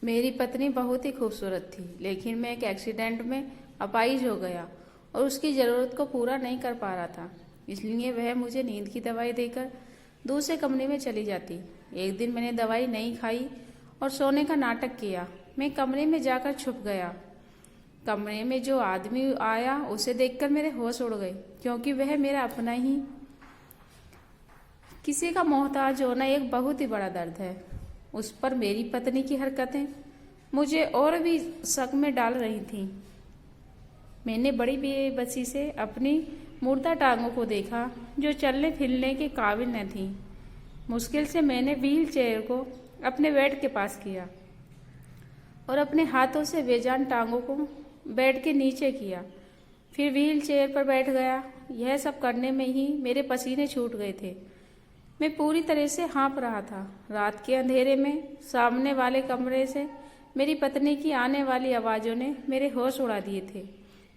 मेरी पत्नी बहुत ही खूबसूरत थी, लेकिन मैं एक एक्सीडेंट में अपाहिज हो गया और उसकी ज़रूरत को पूरा नहीं कर पा रहा था। इसलिए वह मुझे नींद की दवाई देकर दूसरे कमरे में चली जाती। एक दिन मैंने दवाई नहीं खाई और सोने का नाटक किया। मैं कमरे में जाकर छुप गया। कमरे में जो आदमी आया उसे देखकर मेरे होश उड़ गए, क्योंकि वह मेरा अपना ही। किसी का मोहताज होना एक बहुत ही बड़ा दर्द है। उस पर मेरी पत्नी की हरकतें मुझे और भी शक में डाल रही थीं। मैंने बड़ी बेबसी से अपनी मुर्दा टांगों को देखा, जो चलने फिरने के काबिल न थीं। मुश्किल से मैंने व्हील चेयर को अपने बेड के पास किया और अपने हाथों से बेजान टांगों को बेड के नीचे किया। फिर व्हील चेयर पर बैठ गया। यह सब करने में ही मेरे पसीने छूट गए थे। मैं पूरी तरह से हाँफ रहा था। रात के अंधेरे में सामने वाले कमरे से मेरी पत्नी की आने वाली आवाज़ों ने मेरे होश उड़ा दिए थे।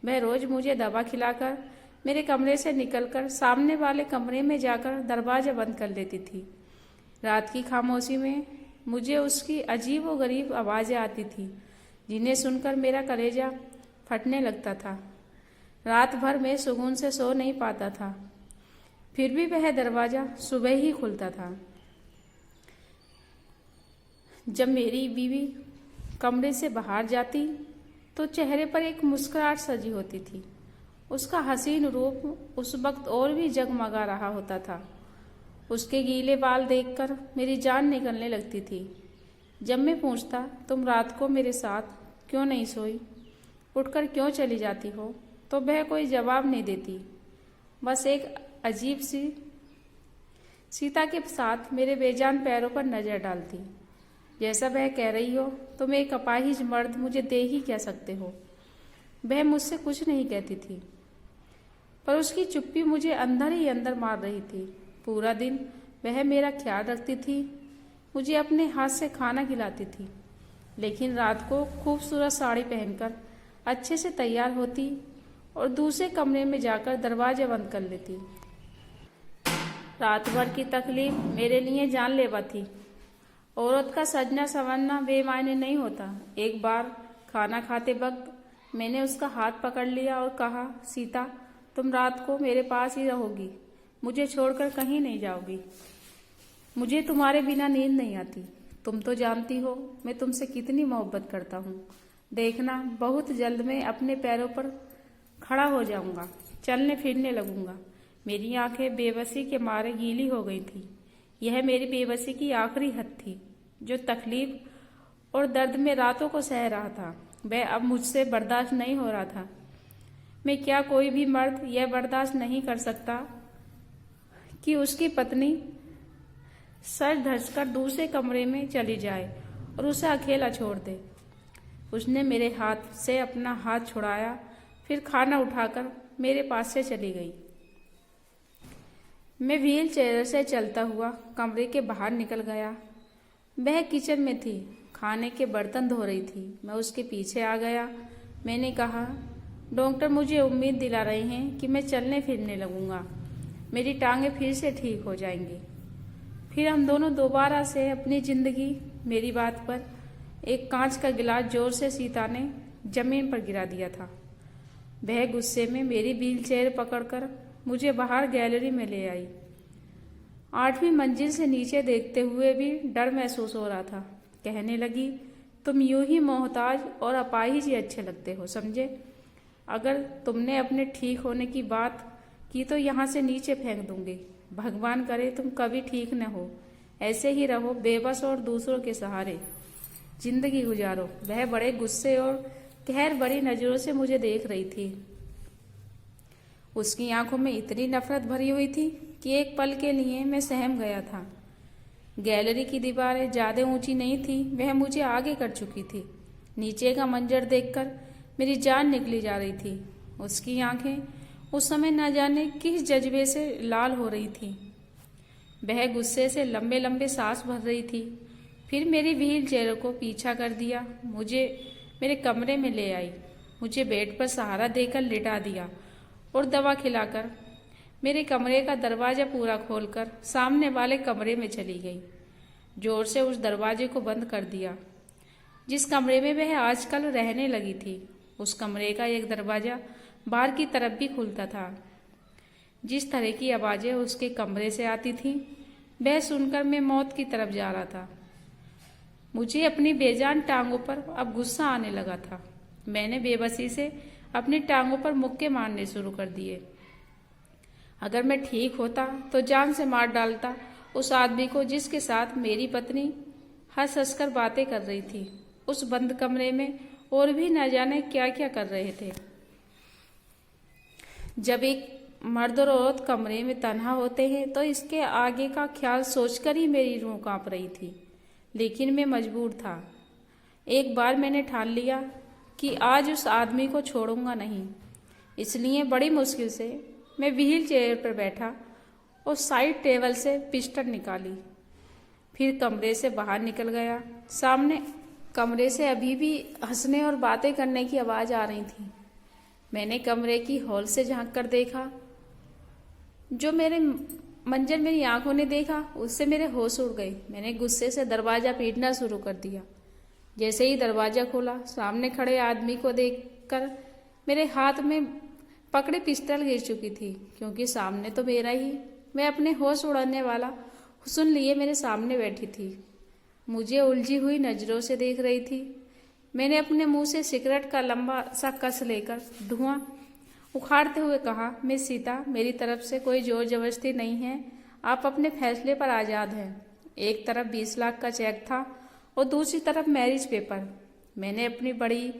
वह रोज़ मुझे दवा खिलाकर मेरे कमरे से निकलकर सामने वाले कमरे में जाकर दरवाज़ा बंद कर लेती थी। रात की खामोशी में मुझे उसकी अजीब व गरीब आवाज़ें आती थीं, जिन्हें सुनकर मेरा कलेजा फटने लगता था। रात भर मैं सुकून से सो नहीं पाता था। फिर भी वह दरवाज़ा सुबह ही खुलता था। जब मेरी बीवी कमरे से बाहर जाती तो चेहरे पर एक मुस्कुराहट सजी होती थी। उसका हसीन रूप उस वक्त और भी जगमगा रहा होता था। उसके गीले बाल देखकर मेरी जान निकलने लगती थी। जब मैं पूछता, तुम रात को मेरे साथ क्यों नहीं सोई, उठकर क्यों चली जाती हो, तो वह कोई जवाब नहीं देती। बस एक अजीब सी सीता के साथ मेरे बेजान पैरों पर नजर डालती। जैसा वह कह रही हो, तुम एक अपाहिज मर्द मुझे दे ही कह सकते हो। वह मुझसे कुछ नहीं कहती थी, पर उसकी चुप्पी मुझे अंदर ही अंदर मार रही थी। पूरा दिन वह मेरा ख्याल रखती थी, मुझे अपने हाथ से खाना खिलाती थी, लेकिन रात को खूबसूरत साड़ी पहनकर अच्छे से तैयार होती और दूसरे कमरे में जाकर दरवाजा बंद कर लेती। रात भर की तकलीफ मेरे लिए जानलेवा थी। औरत का सजना संवरना बेमायने नहीं होता। एक बार खाना खाते वक्त मैंने उसका हाथ पकड़ लिया और कहा, सीता, तुम रात को मेरे पास ही रहोगी, मुझे छोड़कर कहीं नहीं जाओगी। मुझे तुम्हारे बिना नींद नहीं आती। तुम तो जानती हो मैं तुमसे कितनी मोहब्बत करता हूँ। देखना, बहुत जल्द मैं अपने पैरों पर खड़ा हो जाऊंगा, चलने फिरने लगूंगा। मेरी आंखें बेबसी के मारे गीली हो गई थी। यह मेरी बेबसी की आखिरी हद थी। जो तकलीफ और दर्द में रातों को सह रहा था, वह अब मुझसे बर्दाश्त नहीं हो रहा था। मैं क्या, कोई भी मर्द यह बर्दाश्त नहीं कर सकता कि उसकी पत्नी सर धंसकर दूसरे कमरे में चली जाए और उसे अकेला छोड़ दे। उसने मेरे हाथ से अपना हाथ छुड़ाया, फिर खाना उठाकर मेरे पास से चली गई। मैं व्हील चेयर से चलता हुआ कमरे के बाहर निकल गया। वह किचन में थी, खाने के बर्तन धो रही थी। मैं उसके पीछे आ गया। मैंने कहा, डॉक्टर मुझे उम्मीद दिला रहे हैं कि मैं चलने फिरने लगूंगा, मेरी टांगें फिर से ठीक हो जाएंगी, फिर हम दोनों दोबारा से अपनी जिंदगी। मेरी बात पर एक कांच का गिलास जोर से सीता ने जमीन पर गिरा दिया था। वह गुस्से में मेरी व्हील चेयर पकड़कर मुझे बाहर गैलरी में ले आई। 8वीं मंजिल से नीचे देखते हुए भी डर महसूस हो रहा था। कहने लगी, तुम यूं ही मोहताज और अपाहिज ही अच्छे लगते हो, समझे? अगर तुमने अपने ठीक होने की बात की तो यहाँ से नीचे फेंक दूंगी। भगवान करे तुम कभी ठीक न हो, ऐसे ही रहो बेबस और दूसरों के सहारे जिंदगी गुजारो। वह बड़े गुस्से और कहर भरी नजरों से मुझे देख रही थी। उसकी आंखों में इतनी नफरत भरी हुई थी कि एक पल के लिए मैं सहम गया था। गैलरी की दीवारें ज्यादा ऊंची नहीं थी, वह मुझे आगे कर चुकी थी। नीचे का मंजर देखकर मेरी जान निकली जा रही थी। उसकी आंखें उस समय न जाने किस जज्बे से लाल हो रही थी। वह गुस्से से लंबे लंबे सांस भर रही थी। फिर मेरी व्हील चेयर को पीछा कर दिया, मुझे मेरे कमरे में ले आई, मुझे बेड पर सहारा देकर लिटा दिया और दवा खिलाकर मेरे कमरे का दरवाजा पूरा खोलकर सामने वाले कमरे में चली गई। जोर से उस दरवाजे को बंद कर दिया। जिस कमरे में वह आजकल रहने लगी थी। उस कमरे का एक दरवाजा बाहर की तरफ भी खुलता था। जिस तरह की आवाजें उसके कमरे से आती थीं, वह सुनकर मैं मौत की तरफ जा रहा था। मुझे अपनी बेजान टांगों पर अब गुस्सा आने लगा था। मैंने बेबसी से अपनी टांगों पर मुक्के मारने शुरू कर दिए। अगर मैं ठीक होता तो जान से मार डालता उस आदमी को जिसके साथ मेरी पत्नी हंस हंस कर बातें कर रही थी। उस बंद कमरे में और भी न जाने क्या क्या कर रहे थे। जब एक मर्द और औरत कमरे में तन्हा होते हैं तो इसके आगे का ख्याल सोचकर ही मेरी रूह कांप रही थी, लेकिन मैं मजबूर था। एक बार मैंने ठान लिया कि आज उस आदमी को छोड़ूंगा नहीं। इसलिए बड़ी मुश्किल से मैं व्हील चेयर पर बैठा और साइड टेबल से पिस्टल निकाली। फिर कमरे से बाहर निकल गया। सामने कमरे से अभी भी हंसने और बातें करने की आवाज़ आ रही थी। मैंने कमरे की हॉल से झांक कर देखा। जो मेरे मंजर मेरी आंखों ने देखा उससे मेरे होश उड़ गए। मैंने गुस्से से दरवाज़ा पीटना शुरू कर दिया। जैसे ही दरवाज़ा खोला, सामने खड़े आदमी को देखकर मेरे हाथ में पकड़े पिस्टल गिर चुकी थी, क्योंकि सामने तो मेरा ही मैं अपने होश उड़ाने वाला हुस्न लिए मेरे सामने बैठी थी। मुझे उलझी हुई नज़रों से देख रही थी। मैंने अपने मुंह से सिगरेट का लंबा सा कस लेकर धुआं उखाड़ते हुए कहा, मिस सीता, मेरी तरफ से कोई जोर जबरदस्ती नहीं है। आप अपने फैसले पर आज़ाद हैं। एक तरफ 20 लाख का चेक था और दूसरी तरफ मैरिज पेपर। मैंने अपनी बड़ी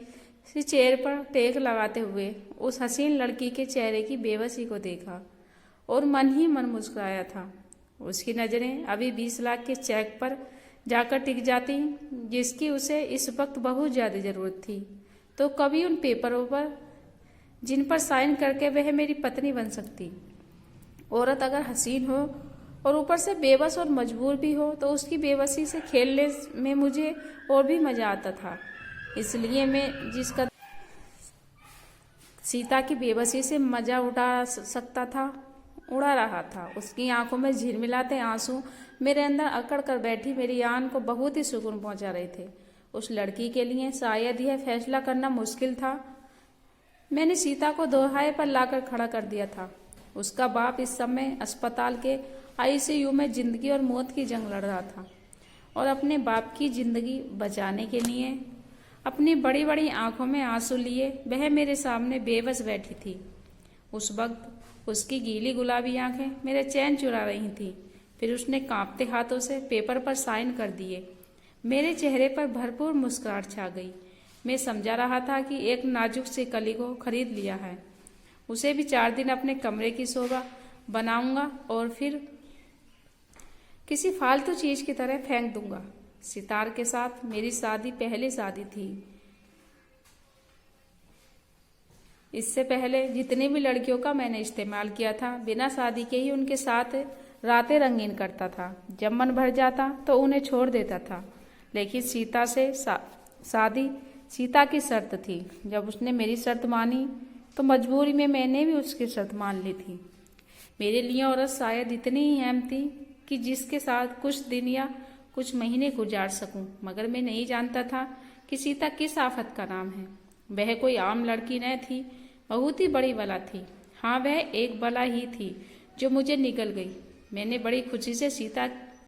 सी चेयर पर टेक लगाते हुए उस हसीन लड़की के चेहरे की बेबसी को देखा और मन ही मन मुस्कुराया था। उसकी नज़रें अभी 20 लाख के चेक पर जाकर टिक जाती, जिसकी उसे इस वक्त बहुत ज़्यादा ज़रूरत थी, तो कभी उन पेपरों पर जिन पर साइन करके वह मेरी पत्नी बन सकती। औरत अगर हसीन हो और ऊपर से बेबस और मजबूर भी हो तो उसकी बेबसी से खेलने में मुझे और भी मज़ा आता था। इसलिए मैं जिसका सीता की बेबसी से मज़ा उठा सकता था उड़ा रहा था। उसकी आंखों में झिलमिलाते आंसू मेरे अंदर अकड़ कर बैठी मेरी आन को बहुत ही सुकून पहुंचा रहे थे। उस लड़की के लिए शायद यह फैसला करना मुश्किल था। मैंने सीता को दोहाए पर लाकर खड़ा कर दिया था। उसका बाप इस समय अस्पताल के आईसीयू में जिंदगी और मौत की जंग लड़ रहा था और अपने बाप की जिंदगी बचाने के लिए अपनी बड़ी बड़ी आंखों में आंसू लिए वह मेरे सामने बेबस बैठी थी। उस वक्त उसकी गीली गुलाबी आंखें मेरे चैन चुरा रही थीं। फिर उसने कांपते हाथों से पेपर पर साइन कर दिए। मेरे चेहरे पर भरपूर मुस्कुराहट छा गई। मैं समझा रहा था कि एक नाजुक सी कली को खरीद लिया है। उसे भी 4 दिन अपने कमरे की शोभा बनाऊंगा और फिर किसी फालतू चीज की तरह फेंक दूंगा। सितार के साथ मेरी शादी पहली शादी थी। इससे पहले जितनी भी लड़कियों का मैंने इस्तेमाल किया था, बिना शादी के ही उनके साथ रातें रंगीन करता था। जब मन भर जाता तो उन्हें छोड़ देता था, लेकिन सीता से शादी सीता की शर्त थी। जब उसने मेरी शर्त मानी तो मजबूरी में मैंने भी उसकी शर्त मान ली थी। मेरे लिए औरत शायद इतनी ही अहम थी कि जिसके साथ कुछ दिन या कुछ महीने गुजार सकूं, मगर मैं नहीं जानता था कि सीता किस आफत का नाम है। वह कोई आम लड़की न थी, बहुत ही बड़ी बला थी। हाँ, वह एक बला ही थी जो मुझे निकल गई। मैंने बड़ी खुशी से सीता